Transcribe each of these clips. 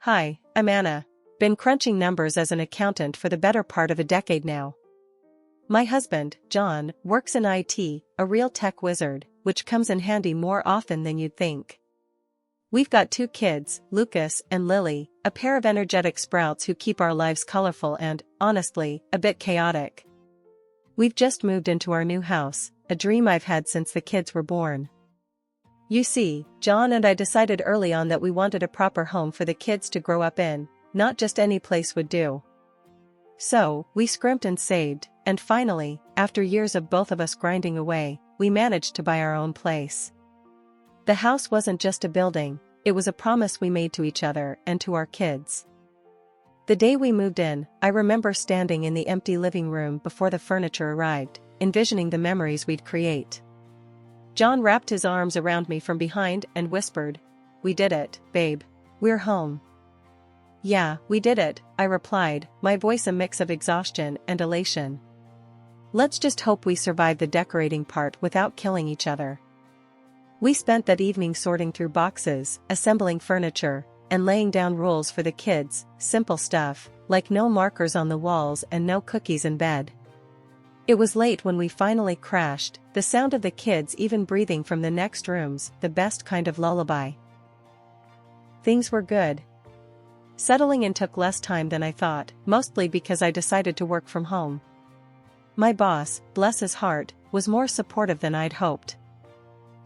Hi, I'm Anna. Been crunching numbers as an accountant for the better part of a decade now. My husband, John, works in IT, a real tech wizard, which comes in handy more often than you'd think. We've got 2 kids, Lucas and Lily, a pair of energetic sprouts who keep our lives colorful and, honestly, a bit chaotic. We've just moved into our new house, a dream I've had since the kids were born. You see, John and I decided early on that we wanted a proper home for the kids to grow up in, not just any place would do. So, we scrimped and saved, and finally, after years of both of us grinding away, we managed to buy our own place. The house wasn't just a building, it was a promise we made to each other and to our kids. The day we moved in, I remember standing in the empty living room before the furniture arrived, envisioning the memories we'd create. John wrapped his arms around me from behind and whispered, "We did it, babe. We're home." "Yeah, we did it," I replied, my voice a mix of exhaustion and elation. "Let's just hope we survive the decorating part without killing each other." We spent that evening sorting through boxes, assembling furniture, and laying down rules for the kids, simple stuff, like no markers on the walls and no cookies in bed. It was late when we finally crashed, the sound of the kids even breathing from the next rooms, the best kind of lullaby. Things were good. Settling in took less time than I thought, mostly because I decided to work from home. My boss, bless his heart, was more supportive than I'd hoped.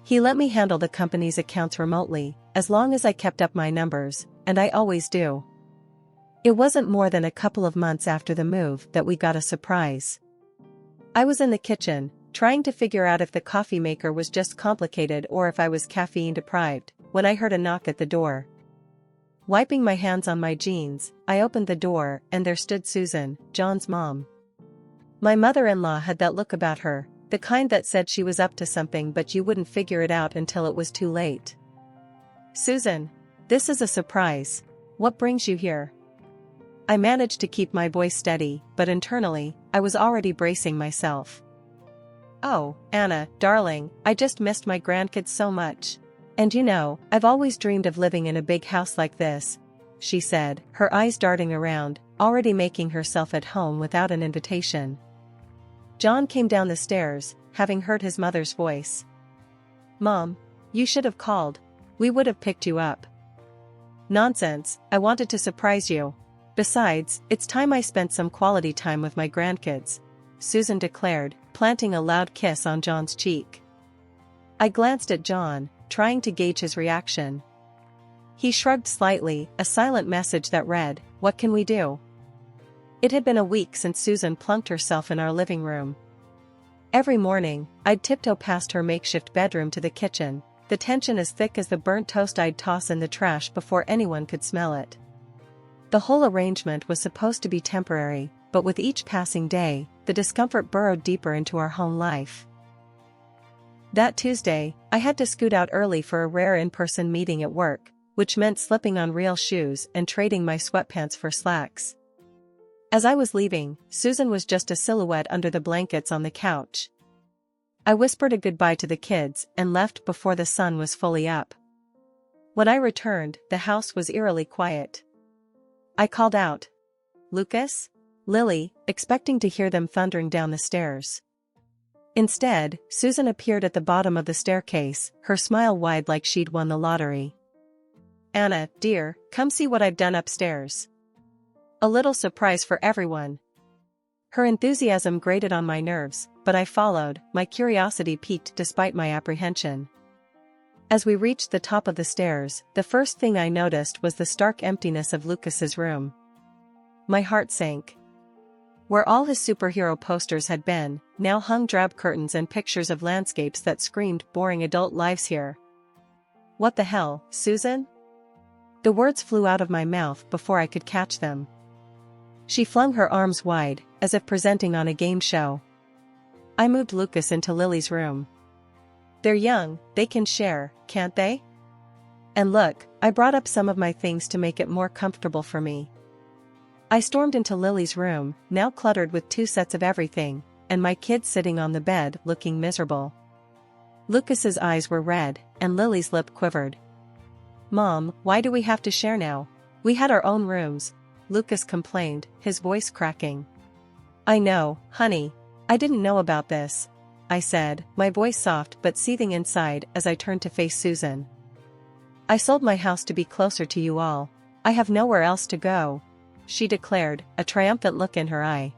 He let me handle the company's accounts remotely, as long as I kept up my numbers, and I always do. It wasn't more than a couple of months after the move that we got a surprise. I was in the kitchen, trying to figure out if the coffee maker was just complicated or if I was caffeine deprived, when I heard a knock at the door. Wiping my hands on my jeans, I opened the door and there stood Susan, John's mom. My mother-in-law had that look about her, the kind that said she was up to something but you wouldn't figure it out until it was too late. "Susan, this is a surprise. What brings you here?" I managed to keep my voice steady, but internally, I was already bracing myself. "Oh, Anna, darling, I just missed my grandkids so much. And you know, I've always dreamed of living in a big house like this," she said, her eyes darting around, already making herself at home without an invitation. John came down the stairs, having heard his mother's voice. "Mom, you should have called. We would have picked you up." "Nonsense, I wanted to surprise you. Besides, it's time I spent some quality time with my grandkids," Susan declared, planting a loud kiss on John's cheek. I glanced at John, trying to gauge his reaction. He shrugged slightly, a silent message that read, "What can we do?" It had been a week since Susan plunked herself in our living room. Every morning, I'd tiptoe past her makeshift bedroom to the kitchen, the tension as thick as the burnt toast I'd toss in the trash before anyone could smell it. The whole arrangement was supposed to be temporary, but with each passing day, the discomfort burrowed deeper into our home life. That Tuesday, I had to scoot out early for a rare in-person meeting at work, which meant slipping on real shoes and trading my sweatpants for slacks. As I was leaving, Susan was just a silhouette under the blankets on the couch. I whispered a goodbye to the kids and left before the sun was fully up. When I returned, the house was eerily quiet. I called out, "Lucas? Lily," expecting to hear them thundering down the stairs. Instead, Susan appeared at the bottom of the staircase, her smile wide like she'd won the lottery. "Anna, dear, come see what I've done upstairs." A little surprise for everyone. Her enthusiasm grated on my nerves, but I followed, my curiosity piqued despite my apprehension. As we reached the top of the stairs, the first thing I noticed was the stark emptiness of Lucas's room. My heart sank. Where all his superhero posters had been, now hung drab curtains and pictures of landscapes that screamed boring adult lives here. "What the hell, Susan?" The words flew out of my mouth before I could catch them. She flung her arms wide, as if presenting on a game show. I moved Lucas into Lily's room. "They're young, they can share, can't they? And look, I brought up some of my things to make it more comfortable for me." I stormed into Lily's room, now cluttered with 2 sets of everything, and my kids sitting on the bed looking miserable. Lucas's eyes were red, and Lily's lip quivered. "Mom, why do we have to share now? We had our own rooms, Lucas complained, his voice cracking. I know, honey. I didn't know about this, I said, my voice soft but seething inside as I turned to face Susan. I sold my house to be closer to you all. I have nowhere else to go, she declared, a triumphant look in her eye.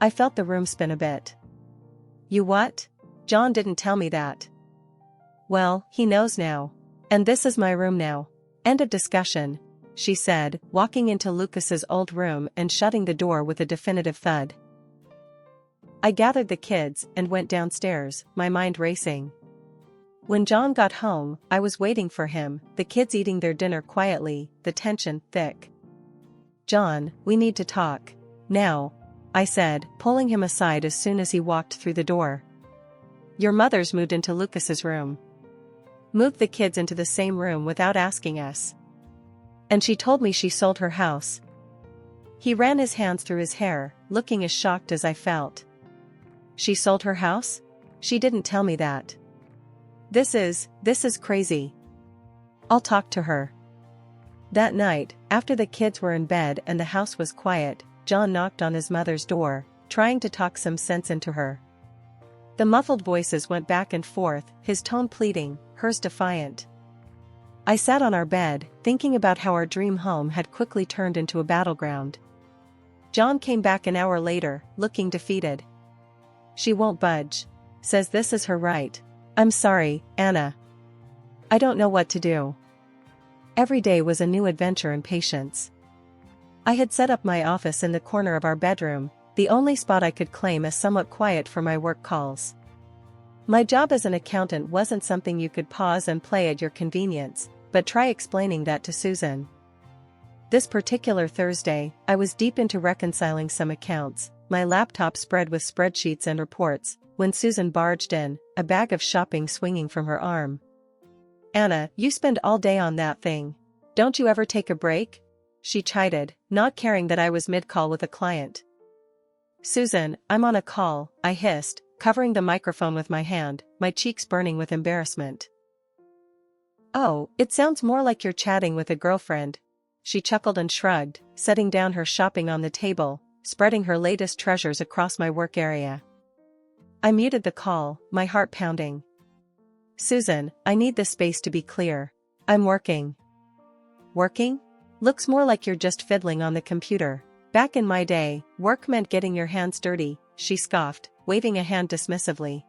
I felt the room spin a bit. You what? John didn't tell me that. Well, he knows now. And this is my room now. End of discussion, she said, walking into Lucas's old room and shutting the door with a definitive thud. I gathered the kids and went downstairs, my mind racing. When John got home, I was waiting for him, the kids eating their dinner quietly, the tension thick. John, we need to talk. Now, I said, pulling him aside as soon as he walked through the door. Your mother's moved into Lucas's room. Moved the kids into the same room without asking us. And she told me she sold her house. He ran his hands through his hair, looking as shocked as I felt. She sold her house? She didn't tell me that. This is crazy. I'll talk to her. That night, after the kids were in bed and the house was quiet, John knocked on his mother's door, trying to talk some sense into her. The muffled voices went back and forth, his tone pleading, hers defiant. I sat on our bed, thinking about how our dream home had quickly turned into a battleground. John came back an hour later, looking defeated. She won't budge. Says this is her right. I'm sorry, Anna. I don't know what to do. Every day was a new adventure and patience. I had set up my office in the corner of our bedroom, the only spot I could claim as somewhat quiet for my work calls. My job as an accountant wasn't something you could pause and play at your convenience, but try explaining that to Susan. This particular Thursday, I was deep into reconciling some accounts, my laptop spread with spreadsheets and reports, when Susan barged in, a bag of shopping swinging from her arm. Anna, you spend all day on that thing. Don't you ever take a break? She chided, not caring that I was mid-call with a client. Susan, I'm on a call, I hissed, covering the microphone with my hand, my cheeks burning with embarrassment. Oh, it sounds more like you're chatting with a girlfriend. She chuckled and shrugged, setting down her shopping on the table, spreading her latest treasures across my work area. I muted the call, my heart pounding. Susan, I need this space to be clear. I'm working. Working? Looks more like you're just fiddling on the computer. Back in my day, work meant getting your hands dirty, she scoffed, waving a hand dismissively.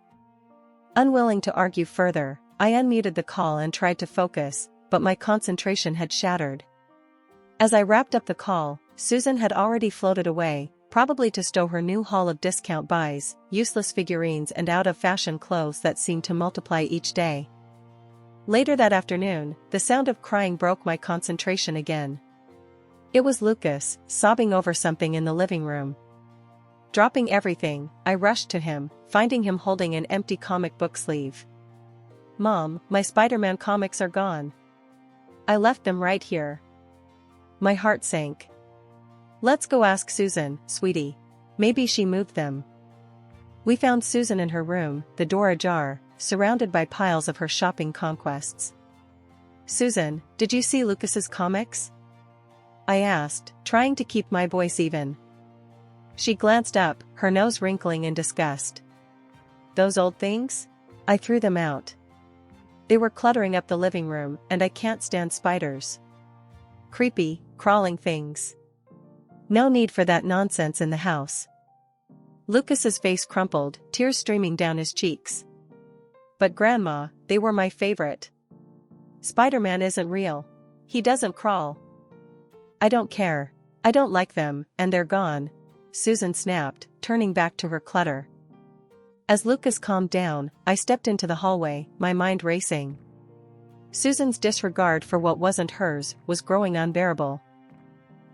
Unwilling to argue further, I unmuted the call and tried to focus, but my concentration had shattered. As I wrapped up the call, Susan had already floated away, probably to stow her new haul of discount buys, useless figurines and out-of-fashion clothes that seemed to multiply each day. Later that afternoon, the sound of crying broke my concentration again. It was Lucas, sobbing over something in the living room. Dropping everything, I rushed to him, finding him holding an empty comic book sleeve. Mom, my Spider-Man comics are gone. I left them right here. My heart sank. Let's go ask Susan, sweetie. Maybe she moved them. We found Susan in her room, the door ajar, surrounded by piles of her shopping conquests. Susan, did you see Lucas's comics? I asked, trying to keep my voice even. She glanced up, her nose wrinkling in disgust. Those old things? I threw them out. They were cluttering up the living room, and I can't stand spiders. Creepy, crawling things. No need for that nonsense in the house. Lucas's face crumpled, tears streaming down his cheeks. But Grandma, they were my favorite. Spider-Man isn't real. He doesn't crawl. I don't care. I don't like them, and they're gone, Susan snapped, turning back to her clutter. As Lucas calmed down, I stepped into the hallway, my mind racing. Susan's disregard for what wasn't hers was growing unbearable.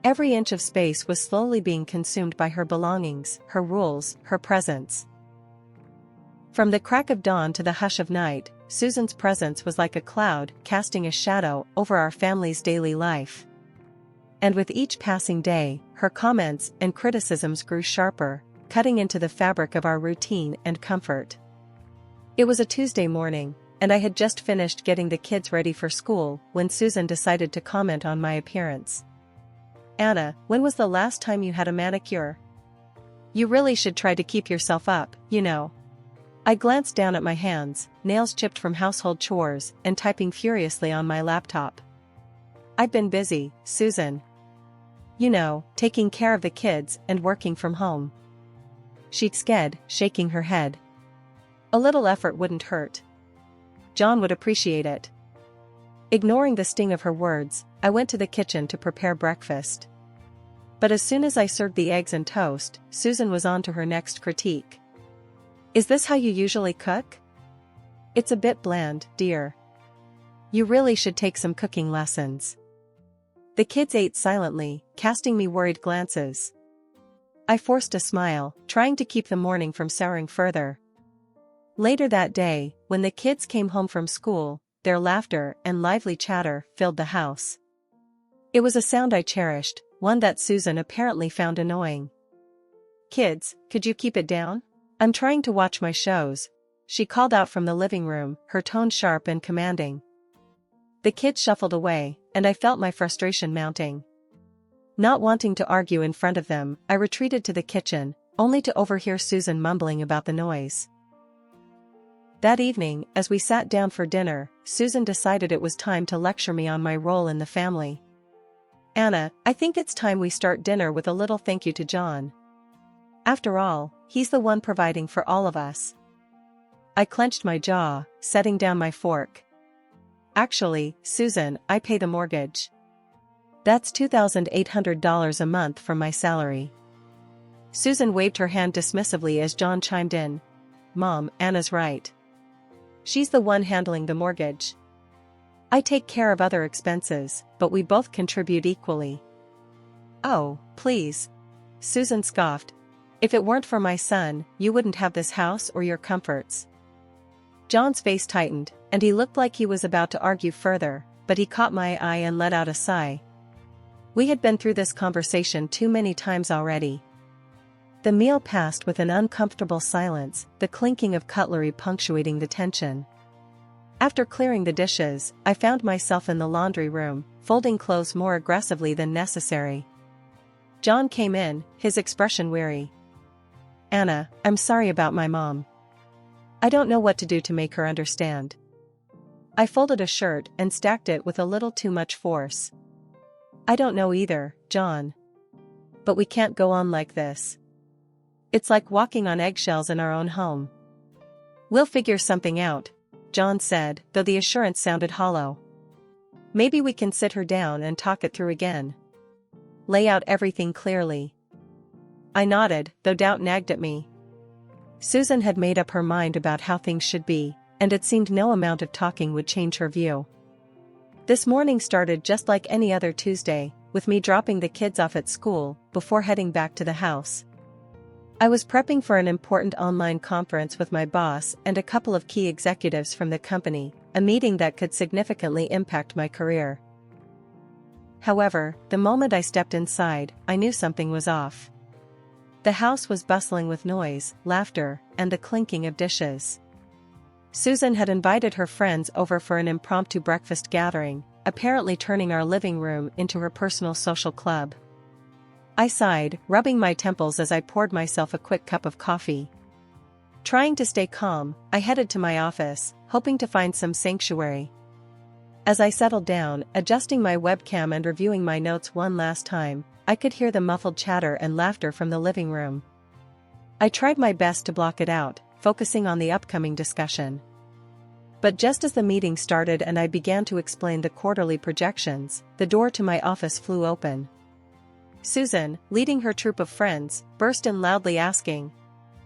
Every inch of space was slowly being consumed by her belongings, her rules, her presence. From the crack of dawn to the hush of night, Susan's presence was like a cloud, casting a shadow over our family's daily life. And with each passing day, her comments and criticisms grew sharper, cutting into the fabric of our routine and comfort. It was a Tuesday morning, and I had just finished getting the kids ready for school when Susan decided to comment on my appearance. "Anna, when was the last time you had a manicure? You really should try to keep yourself up, you know." I glanced down at my hands, nails chipped from household chores and typing furiously on my laptop. "I've been busy, Susan. You know, taking care of the kids and working from home." She said, shaking her head. "A little effort wouldn't hurt. John would appreciate it." Ignoring the sting of her words, I went to the kitchen to prepare breakfast. But as soon as I served the eggs and toast, Susan was on to her next critique. "Is this how you usually cook? It's a bit bland, dear. You really should take some cooking lessons." The kids ate silently, casting me worried glances. I forced a smile, trying to keep the morning from souring further. Later that day, when the kids came home from school, their laughter and lively chatter filled the house. It was a sound I cherished, one that Susan apparently found annoying. "Kids, could you keep it down? I'm trying to watch my shows," she called out from the living room, her tone sharp and commanding. The kids shuffled away, and I felt my frustration mounting. Not wanting to argue in front of them, I retreated to the kitchen, only to overhear Susan mumbling about the noise. That evening, as we sat down for dinner, Susan decided it was time to lecture me on my role in the family. "Anna, I think it's time we start dinner with a little thank you to John. After all, he's the one providing for all of us." I clenched my jaw, setting down my fork. "Actually, Susan, I pay the mortgage. That's $2,800 a month from my salary." Susan waved her hand dismissively as John chimed in. "Mom, Anna's right. She's the one handling the mortgage. I take care of other expenses, but we both contribute equally." "Oh, please," Susan scoffed. "If it weren't for my son, you wouldn't have this house or your comforts." John's face tightened, and he looked like he was about to argue further, but he caught my eye and let out a sigh. We had been through this conversation too many times already. The meal passed with an uncomfortable silence, the clinking of cutlery punctuating the tension. After clearing the dishes, I found myself in the laundry room, folding clothes more aggressively than necessary. John came in, his expression weary. "Anna, I'm sorry about my mom. I don't know what to do to make her understand." I folded a shirt and stacked it with a little too much force. "I don't know either, John. But we can't go on like this. It's like walking on eggshells in our own home." "We'll figure something out," John said, though the assurance sounded hollow. "Maybe we can sit her down and talk it through again. Lay out everything clearly." I nodded, though doubt nagged at me. Susan had made up her mind about how things should be, and it seemed no amount of talking would change her view. This morning started just like any other Tuesday, with me dropping the kids off at school before heading back to the house. I was prepping for an important online conference with my boss and a couple of key executives from the company, a meeting that could significantly impact my career. However, the moment I stepped inside, I knew something was off. The house was bustling with noise, laughter, and the clinking of dishes. Susan had invited her friends over for an impromptu breakfast gathering, apparently turning our living room into her personal social club. I sighed, rubbing my temples as I poured myself a quick cup of coffee. Trying to stay calm, I headed to my office, hoping to find some sanctuary. As I settled down, adjusting my webcam and reviewing my notes one last time, I could hear the muffled chatter and laughter from the living room. I tried my best to block it out, focusing on the upcoming discussion. But just as the meeting started and I began to explain the quarterly projections, the door to my office flew open. Susan, leading her troop of friends, burst in loudly asking,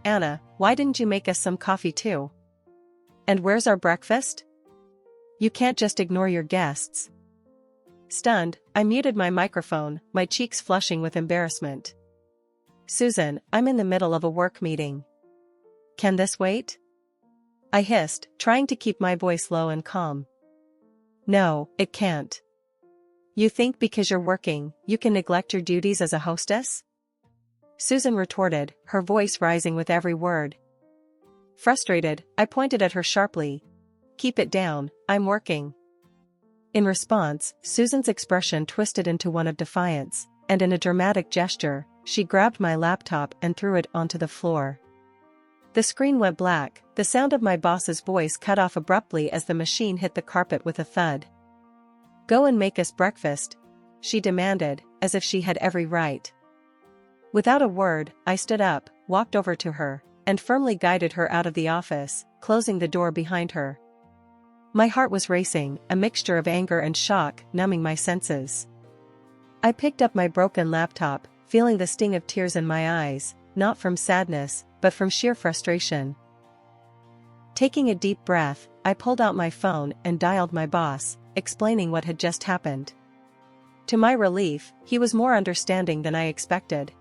"Anna, why didn't you make us some coffee too? And where's our breakfast? You can't just ignore your guests." Stunned, I muted my microphone, my cheeks flushing with embarrassment. "Susan, I'm in the middle of a work meeting. Can this wait?" I hissed, trying to keep my voice low and calm. "No, it can't. You think because you're working, you can neglect your duties as a hostess?" Susan retorted, her voice rising with every word. Frustrated, I pointed at her sharply. keep it down, I'm working." In response, Susan's expression twisted into one of defiance, and in a dramatic gesture, she grabbed my laptop and threw it onto the floor. The screen went black, the sound of my boss's voice cut off abruptly as the machine hit the carpet with a thud. "Go and make us breakfast," she demanded, as if she had every right. Without a word, I stood up, walked over to her, and firmly guided her out of the office, closing the door behind her. My heart was racing, a mixture of anger and shock numbing my senses. I picked up my broken laptop, feeling the sting of tears in my eyes, not from sadness, but from sheer frustration. Taking a deep breath, I pulled out my phone and dialed my boss, explaining what had just happened. To my relief, he was more understanding than I expected.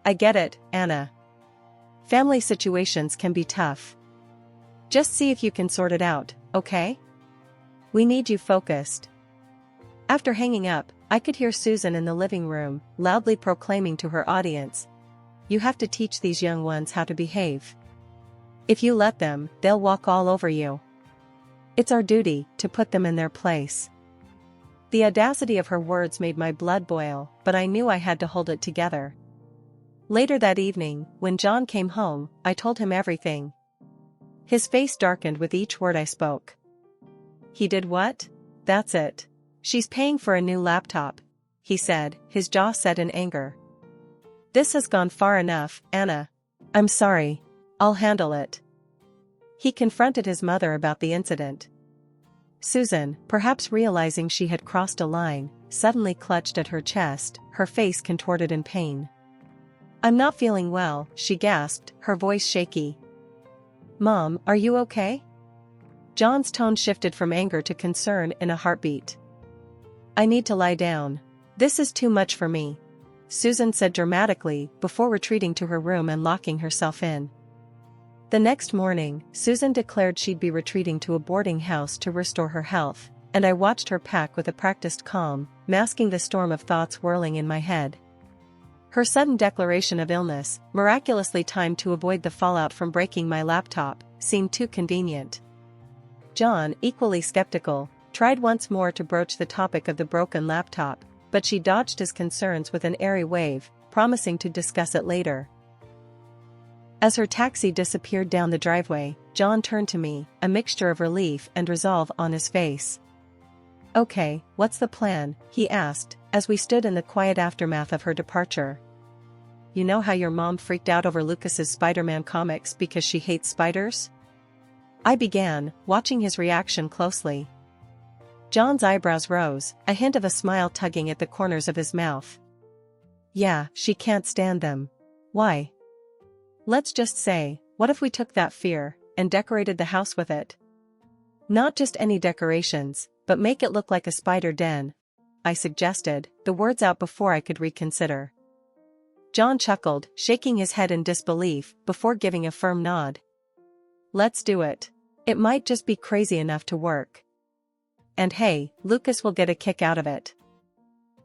"I get it, Anna. Family situations can be tough. Just see if you can sort it out, okay? We need you focused." After hanging up, I could hear Susan in the living room, loudly proclaiming to her audience, "You have to teach these young ones how to behave. If you let them, they'll walk all over you. It's our duty to put them in their place." The audacity of her words made my blood boil, but I knew I had to hold it together. Later that evening, when John came home, I told him everything. His face darkened with each word I spoke. "He did what? That's it. She's paying for a new laptop," he said, his jaw set in anger. "This has gone far enough, Anna. I'm sorry. I'll handle it." He confronted his mother about the incident. Susan, perhaps realizing she had crossed a line, suddenly clutched at her chest, her face contorted in pain. "I'm not feeling well," she gasped, her voice shaky. "Mom, are you okay?" John's tone shifted from anger to concern in a heartbeat. "I need to lie down. This is too much for me," Susan said dramatically, before retreating to her room and locking herself in. The next morning, Susan declared she'd be retreating to a boarding house to restore her health, and I watched her pack with a practiced calm, masking the storm of thoughts whirling in my head. Her sudden declaration of illness, miraculously timed to avoid the fallout from breaking my laptop, seemed too convenient. John, equally skeptical, tried once more to broach the topic of the broken laptop, but she dodged his concerns with an airy wave, promising to discuss it later. As her taxi disappeared down the driveway, John turned to me, a mixture of relief and resolve on his face. "Okay, what's the plan?" he asked, as we stood in the quiet aftermath of her departure. "You know how your mom freaked out over Lucas's Spider-Man comics because she hates spiders?" I began, watching his reaction closely. John's eyebrows rose, a hint of a smile tugging at the corners of his mouth. "Yeah, she can't stand them. Why? Let's just say, what if we took that fear and decorated the house with it? Not just any decorations, but make it look like a spider den," I suggested, the words out before I could reconsider. John chuckled, shaking his head in disbelief, before giving a firm nod. "Let's do it. It might just be crazy enough to work. And hey, Lucas will get a kick out of it."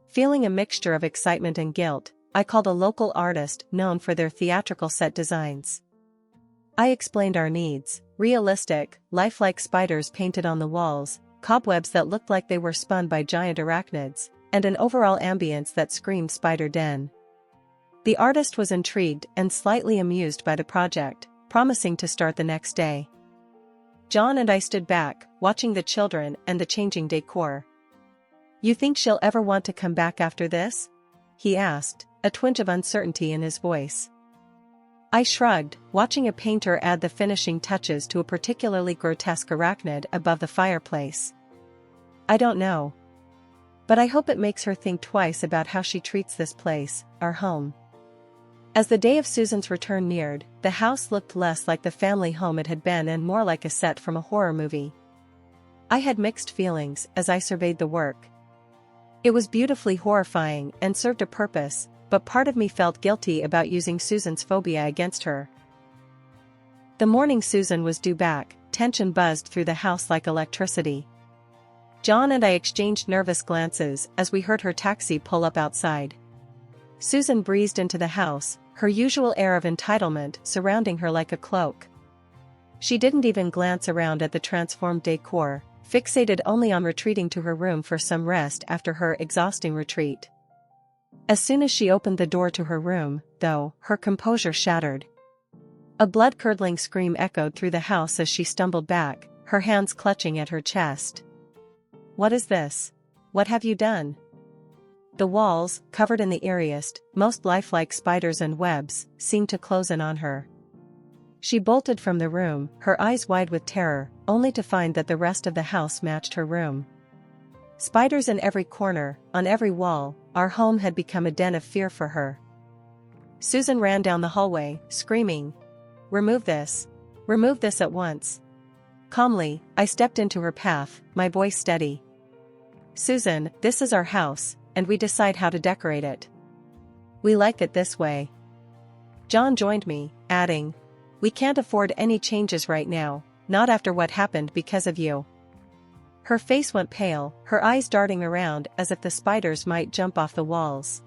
Feeling a mixture of excitement and guilt, I called a local artist known for their theatrical set designs. I explained our needs: realistic, lifelike spiders painted on the walls, cobwebs that looked like they were spun by giant arachnids, and an overall ambience that screamed spider den. The artist was intrigued and slightly amused by the project, promising to start the next day. John and I stood back, watching the children and the changing decor. "You think she'll ever want to come back after this?" he asked, a twinge of uncertainty in his voice. I shrugged, watching a painter add the finishing touches to a particularly grotesque arachnid above the fireplace. "I don't know. But I hope it makes her think twice about how she treats this place, our home." As the day of Susan's return neared, the house looked less like the family home it had been and more like a set from a horror movie. I had mixed feelings as I surveyed the work. It was beautifully horrifying and served a purpose, but part of me felt guilty about using Susan's phobia against her. The morning Susan was due back, tension buzzed through the house like electricity. John and I exchanged nervous glances as we heard her taxi pull up outside. Susan breezed into the house, her usual air of entitlement surrounding her like a cloak. She didn't even glance around at the transformed decor, fixated only on retreating to her room for some rest after her exhausting retreat. As soon as she opened the door to her room, though, her composure shattered. A blood-curdling scream echoed through the house as she stumbled back, her hands clutching at her chest. "What is this? What have you done?" The walls, covered in the eeriest, most lifelike spiders and webs, seemed to close in on her. She bolted from the room, her eyes wide with terror, only to find that the rest of the house matched her room. Spiders in every corner, on every wall, our home had become a den of fear for her. Susan ran down the hallway, screaming, "Remove this! Remove this at once!" Calmly, I stepped into her path, my voice steady. "Susan, this is our house, and we decide how to decorate it. We like it this way." John joined me, adding, "We can't afford any changes right now, not after what happened because of you." Her face went pale, her eyes darting around as if the spiders might jump off the walls.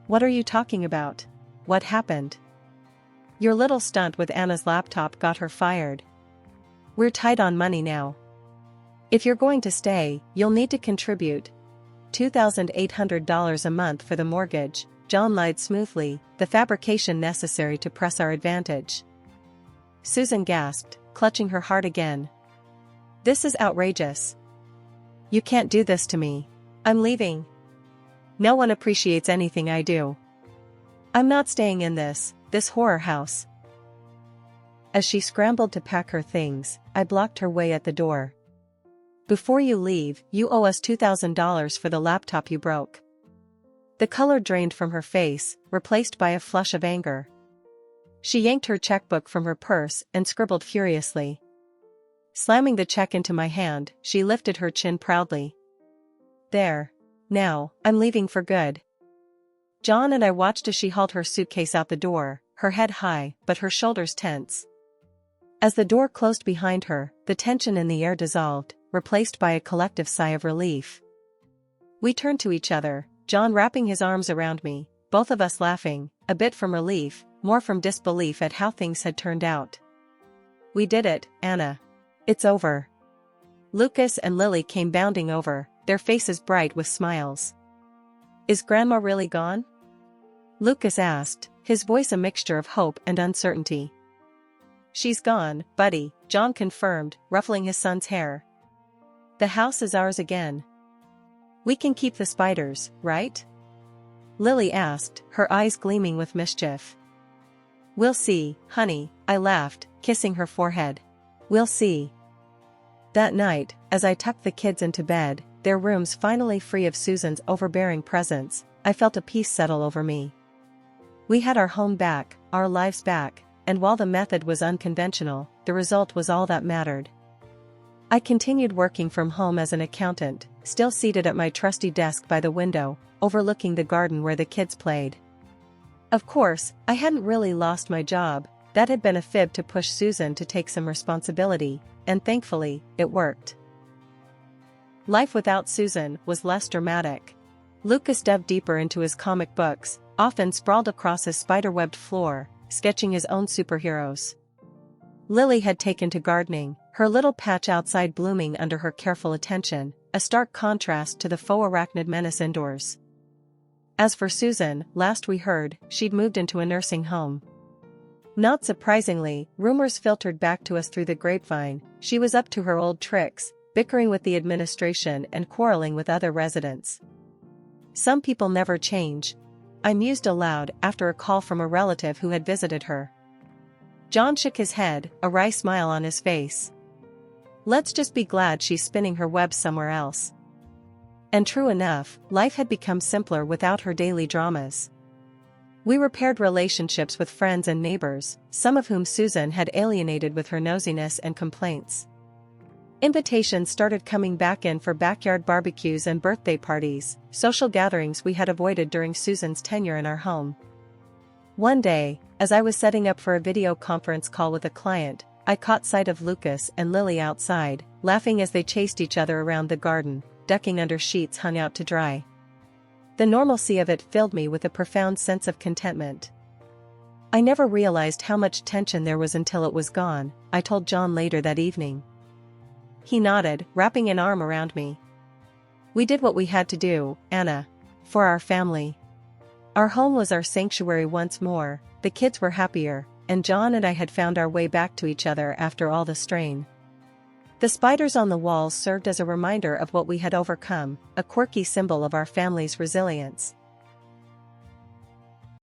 "What are you talking about? What happened?" "Your little stunt with Anna's laptop got her fired. We're tight on money now. If you're going to stay, you'll need to contribute $2,800 a month for the mortgage," John lied smoothly, "the fabrication necessary to press our advantage." Susan gasped, clutching her heart again. "This is outrageous. You can't do this to me. I'm leaving. No one appreciates anything I do. I'm not staying in this horror house." As she scrambled to pack her things, I blocked her way at the door. "Before you leave, you owe us $2,000 for the laptop you broke." The color drained from her face, replaced by a flush of anger. She yanked her checkbook from her purse and scribbled furiously. Slamming the check into my hand, she lifted her chin proudly. "There. Now, I'm leaving for good." John and I watched as she hauled her suitcase out the door, her head high, but her shoulders tense. As the door closed behind her, the tension in the air dissolved, replaced by a collective sigh of relief. We turned to each other, John wrapping his arms around me, both of us laughing, a bit from relief, more from disbelief at how things had turned out. "We did it, Anna. It's over." Lucas and Lily came bounding over, their faces bright with smiles. "Is Grandma really gone?" Lucas asked, his voice a mixture of hope and uncertainty. "She's gone, buddy," John confirmed, ruffling his son's hair. "The house is ours again. We can keep the spiders, right?" Lily asked, her eyes gleaming with mischief. "We'll see, honey," I laughed, kissing her forehead. "We'll see." That night, as I tucked the kids into bed, their rooms finally free of Susan's overbearing presence, I felt a peace settle over me. We had our home back, our lives back, and while the method was unconventional, the result was all that mattered. I continued working from home as an accountant, still seated at my trusty desk by the window, overlooking the garden where the kids played. Of course, I hadn't really lost my job, that had been a fib to push Susan to take some responsibility, and thankfully, it worked. Life without Susan was less dramatic. Lucas delved deeper into his comic books, often sprawled across his spider-webbed floor, sketching his own superheroes. Lily had taken to gardening, her little patch outside blooming under her careful attention, a stark contrast to the faux arachnid menace indoors. As for Susan, last we heard, she'd moved into a nursing home. Not surprisingly, rumors filtered back to us through the grapevine, she was up to her old tricks, bickering with the administration and quarreling with other residents. Some people never change, I mused aloud after a call from a relative who had visited her. John shook his head, a wry smile on his face. "Let's just be glad she's spinning her web somewhere else." And true enough, life had become simpler without her daily dramas. We repaired relationships with friends and neighbors, some of whom Susan had alienated with her nosiness and complaints. Invitations started coming back in for backyard barbecues and birthday parties, social gatherings we had avoided during Susan's tenure in our home. One day, as I was setting up for a video conference call with a client, I caught sight of Lucas and Lily outside, laughing as they chased each other around the garden, ducking under sheets hung out to dry. The normalcy of it filled me with a profound sense of contentment. I never realized how much tension there was until it was gone, I told John later that evening. He nodded, wrapping an arm around me. We did what we had to do, Anna. For our family. Our home was our sanctuary once more, the kids were happier, and John and I had found our way back to each other after all the strain. The spiders on the walls served as a reminder of what we had overcome, a quirky symbol of our family's resilience.